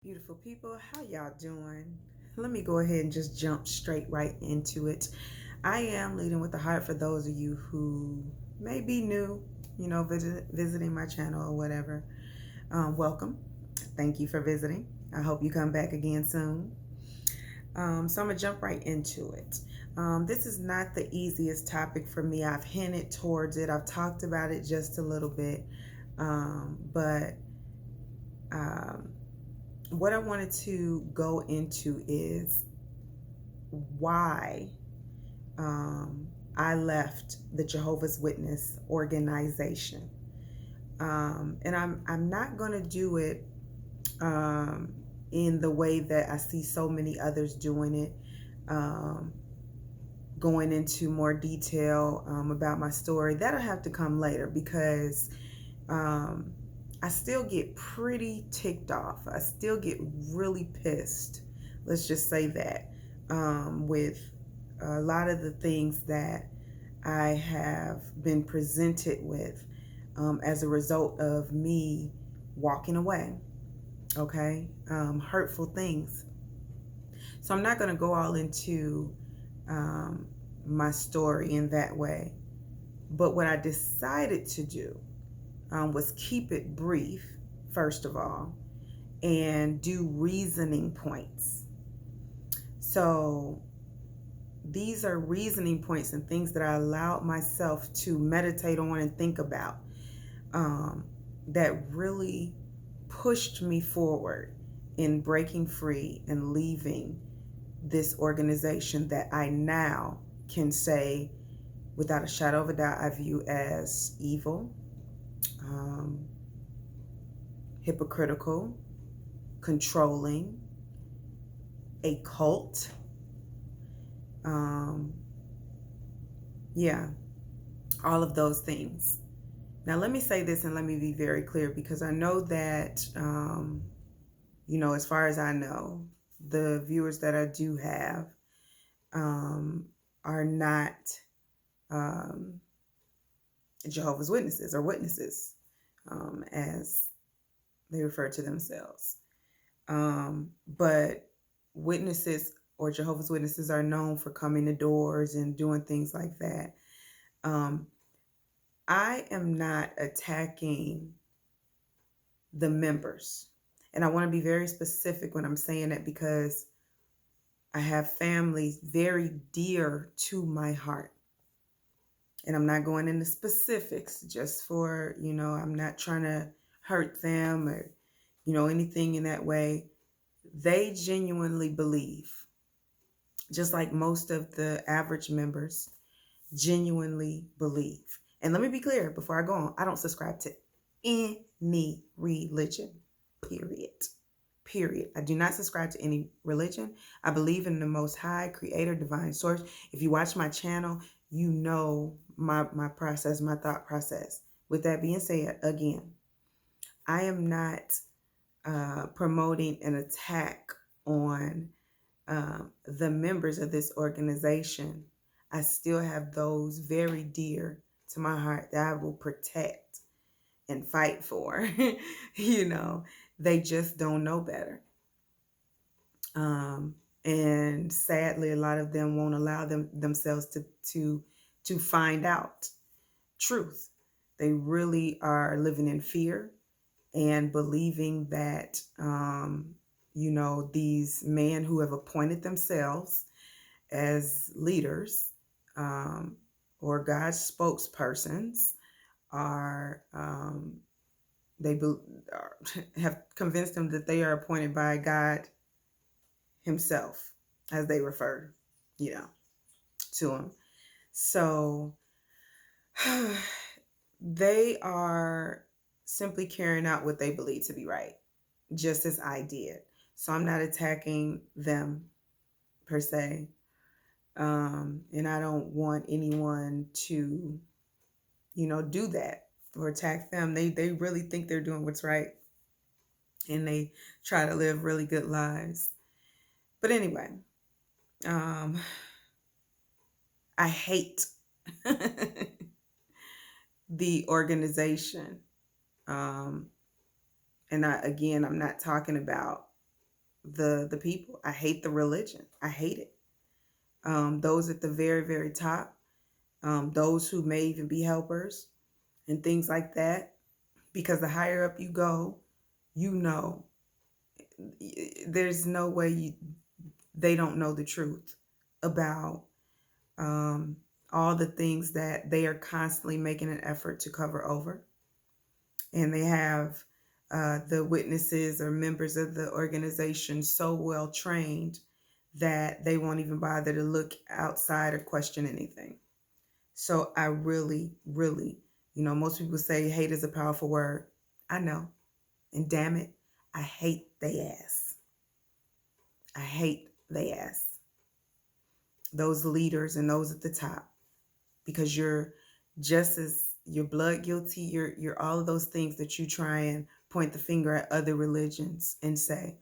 Beautiful people, how y'all doing? Let me go ahead and just jump straight right into it. I am leading with the heart for those of you who may be new, visiting my channel or whatever. Welcome. Thank you for visiting. I hope you come back again soon. So I'm going to jump right into it. This is not the easiest topic for me. I've hinted towards it, I've talked about it just a little bit, but what I wanted to go into is why I left the Jehovah's Witness organization. And I'm not going to do it in the way that I see so many others doing it, going into more detail about my story. That'll have to come later because I still get pretty ticked off. I still get really pissed. Let's just say that with a lot of the things that I have been presented with as a result of me walking away. Okay, hurtful things. So I'm not going to go all into my story in that way. But what I decided to do was keep it brief, first of all, and do reasoning points. So these are reasoning points and things that I allowed myself to meditate on and think about that really pushed me forward in breaking free and leaving this organization that I now can say without a shadow of a doubt I view as evil, hypocritical, controlling, a cult. Yeah, all of those things. Now, let me say this and let me be very clear because I know that, as far as I know, the viewers that I do have are not Jehovah's Witnesses or witnesses, as they refer to themselves. But witnesses or Jehovah's Witnesses are known for coming to doors and doing things like that. I am not attacking the members. And I want to be very specific when I'm saying that because I have families very dear to my heart. And I'm not going into specifics just for, I'm not trying to hurt them or, anything in that way. They genuinely believe, just like most of the average members genuinely believe. And let me be clear before I go on, I don't subscribe to any religion, period. Period. I do not subscribe to any religion. I believe in the Most High, Creator, Divine Source. If you watch my channel, you know my process, my thought process. With that being said, again, I am not promoting an attack on the members of this organization. I still have those very dear to my heart that I will protect and fight for. They just don't know better. And sadly, a lot of them won't allow themselves to find out truth. They really are living in fear and believing that, these men who have appointed themselves as leaders or God's spokespersons are have convinced them that they are appointed by God himself, as they refer, to him. So they are simply carrying out what they believe to be right, just as I did. So I'm not attacking them per se. And I don't want anyone to, do that or attack them. They really think they're doing what's right. And they try to live really good lives. But anyway, I hate the organization. And I'm not talking about the people. I hate the religion. I hate it. Those at the very, very top, those who may even be helpers and things like that. Because the higher up you go, you know, there's no way they don't know the truth about all the things that they are constantly making an effort to cover over. And they have the witnesses or members of the organization so well trained that they won't even bother to look outside or question anything. So I really, really, most people say hate is a powerful word. I know. And damn it, I hate they ass. I hate they ass. Those leaders and those at the top. Because you're blood guilty, you're all of those things that you try and point the finger at other religions and say.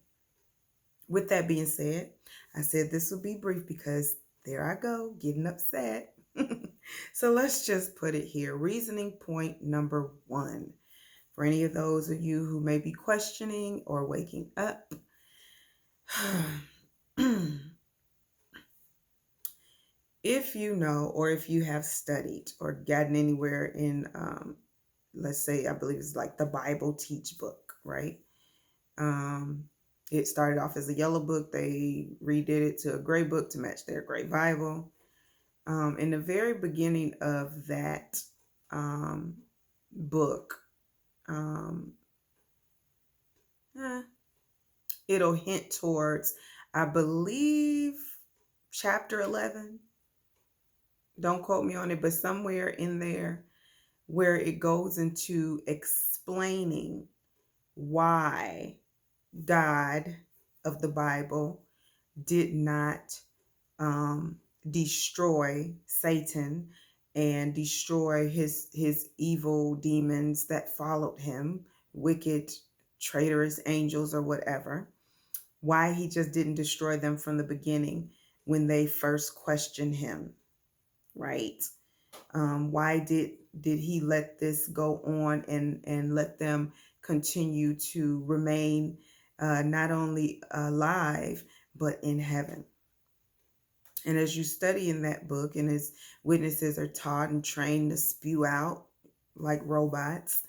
With that being said, I said this will be brief because there I go, getting upset. So let's just put it here. Reasoning point number 1. For any of those of you who may be questioning or waking up, if you know, or if you have studied or gotten anywhere in, let's say, I believe it's like the Bible Teach book, right? It started off as a yellow book. They redid it to a gray book to match their gray Bible. In the very beginning of that book, it'll hint towards, I believe, chapter 11. Don't quote me on it, but somewhere in there where it goes into explaining why God of the Bible did not destroy Satan and destroy his evil demons that followed him, wicked, traitorous angels or whatever. Why he just didn't destroy them from the beginning when they first questioned him, right? Why did he let this go on and let them continue to remain not only alive, but in heaven? And as you study in that book, and as witnesses are taught and trained to spew out like robots,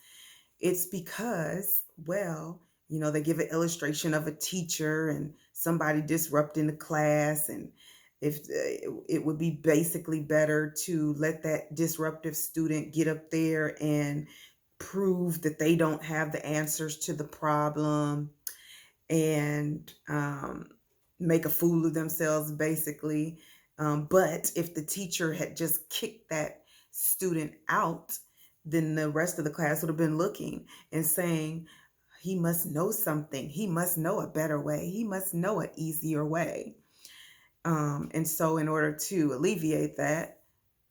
it's because, well, they give an illustration of a teacher and somebody disrupting the class, and if it would be basically better to let that disruptive student get up there and prove that they don't have the answers to the problem and make a fool of themselves, basically. But if the teacher had just kicked that student out, then the rest of the class would have been looking and saying, he must know something. He must know a better way. He must know an easier way. And so in order to alleviate that,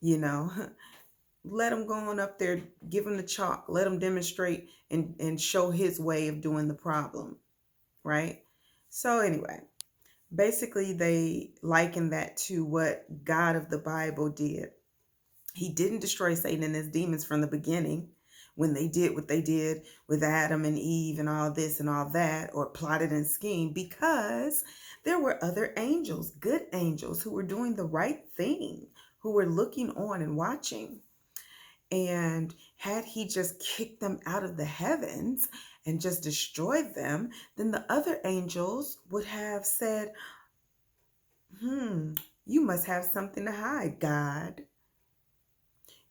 let him go on up there, give him the chalk, let him demonstrate and show his way of doing the problem, right? So anyway, basically they liken that to what God of the Bible did. He didn't destroy Satan and his demons from the beginning when they did what they did with Adam and Eve and all this and all that, or plotted and schemed, because there were other angels, good angels, who were doing the right thing, who were looking on and watching. And had he just kicked them out of the heavens and just destroyed them, then the other angels would have said, you must have something to hide, God.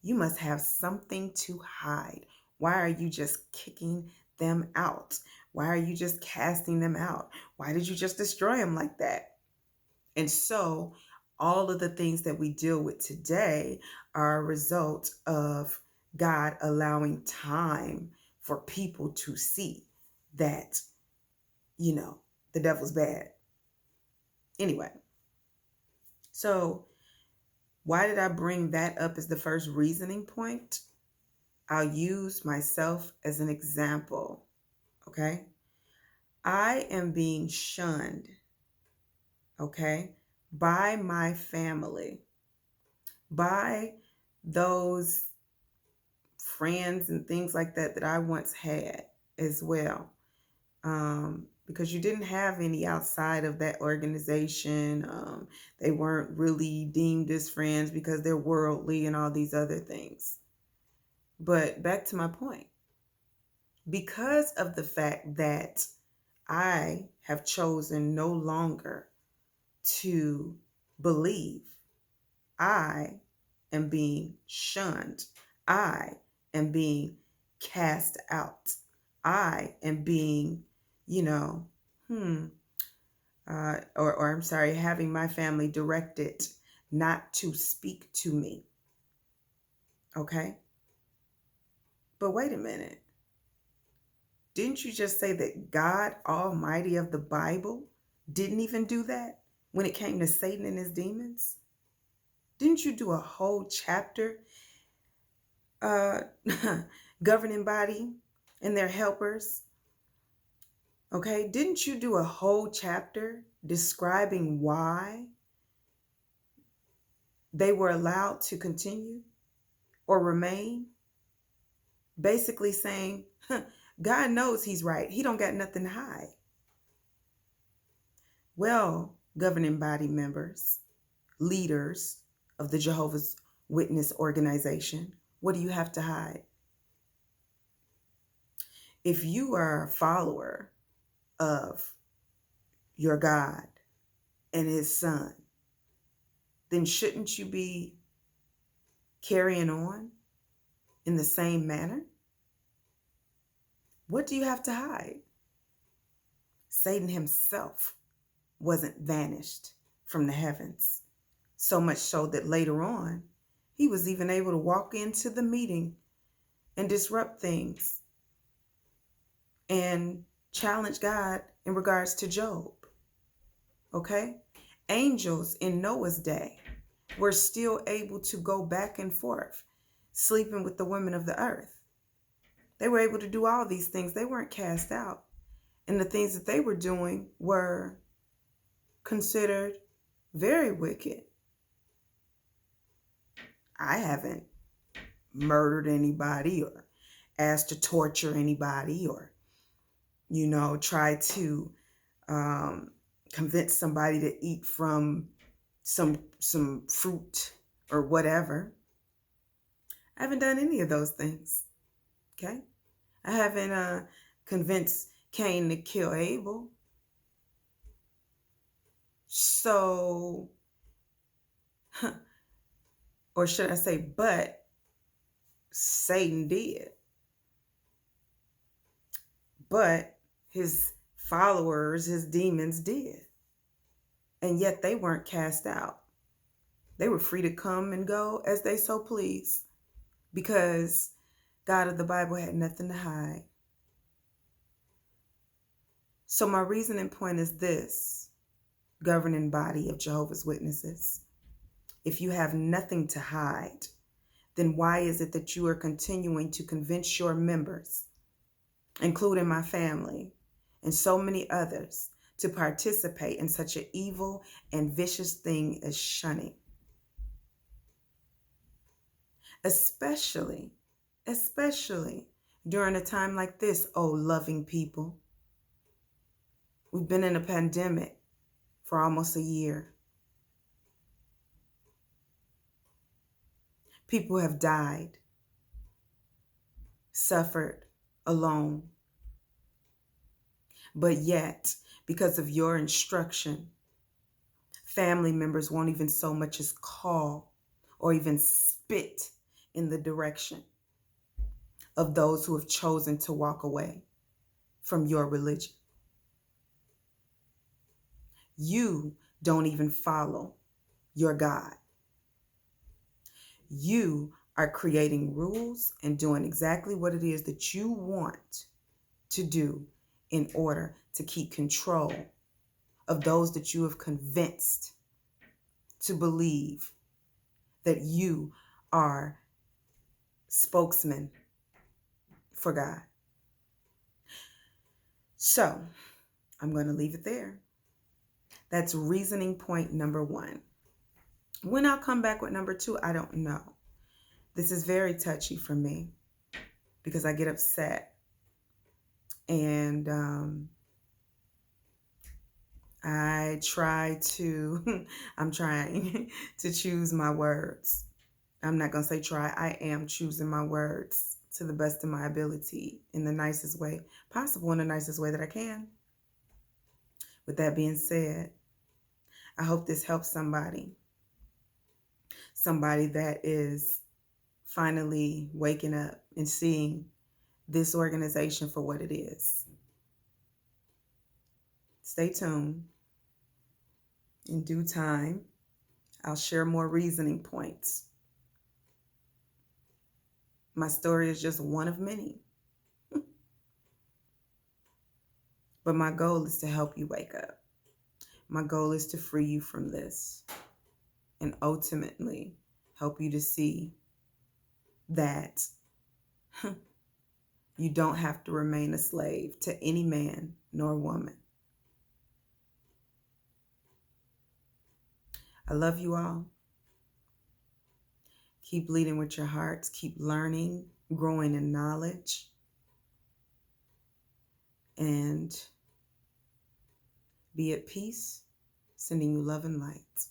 You must have something to hide. Why are you just kicking them out? Why are you just casting them out? Why did you just destroy them like that? And so all of the things that we deal with today are a result of God allowing time for people to see that, the devil's bad. Anyway, so why did I bring that up as the first reasoning point? I'll use myself as an example, okay? I am being shunned, okay, by my family, by those friends and things like that I once had as well. because you didn't have any outside of that organization. They weren't really deemed as friends because they're worldly and all these other things. But back to my point, because of the fact that I have chosen no longer to believe, I am being shunned. I am being cast out. I am being, or I'm sorry, having my family directed not to speak to me. Okay? But wait a minute. Didn't you just say that God Almighty of the Bible didn't even do that when it came to Satan and his demons? Didn't you do a whole chapter governing body and their helpers? Okay, didn't you do a whole chapter describing why they were allowed to continue or remain? Basically saying, God knows he's right. He don't got nothing to hide. Well, governing body members, leaders of the Jehovah's Witness organization, what do you have to hide? If you are a follower of your God and his son, then shouldn't you be carrying on in the same manner? What do you have to hide? Satan himself wasn't vanished from the heavens, so much so that later on, he was even able to walk into the meeting and disrupt things and challenge God in regards to Job. Okay? Angels in Noah's day were still able to go back and forth, sleeping with the women of the earth. They were able to do all these things. They weren't cast out. And the things that they were doing were considered very wicked. I haven't murdered anybody or asked to torture anybody or, try to convince somebody to eat from some fruit or whatever. I haven't done any of those things. Okay? I haven't convinced Cain to kill Abel. So, or should I say, but Satan did. But his followers, his demons did. And yet they weren't cast out. They were free to come and go as they so pleased because God of the Bible had nothing to hide. So my reasoning point is this, governing body of Jehovah's Witnesses. If you have nothing to hide, then why is it that you are continuing to convince your members, including my family and so many others, to participate in such an evil and vicious thing as shunning? Especially during a time like this, oh loving people. We've been in a pandemic for almost a year. People have died, suffered alone. But yet, because of your instruction, family members won't even so much as call or even spit in the direction of those who have chosen to walk away from your religion. You don't even follow your God. You are creating rules and doing exactly what it is that you want to do in order to keep control of those that you have convinced to believe that you are spokesman for God. So I'm going to leave it there. That's reasoning point number 1. When I'll come back with number 2, I don't know. This is very touchy for me because I get upset. And I'm trying to choose my words. I'm not going to say try. I am choosing my words to the best of my ability in the nicest way possible, in the nicest way that I can. With that being said, I hope this helps somebody that is finally waking up and seeing this organization for what it is. Stay tuned. In due time, I'll share more reasoning points. My story is just one of many. But my goal is to help you wake up. My goal is to free you from this and ultimately help you to see that you don't have to remain a slave to any man nor woman. I love you all. Keep leading with your hearts. Keep learning, growing in knowledge, and be at peace. Sending you love and light.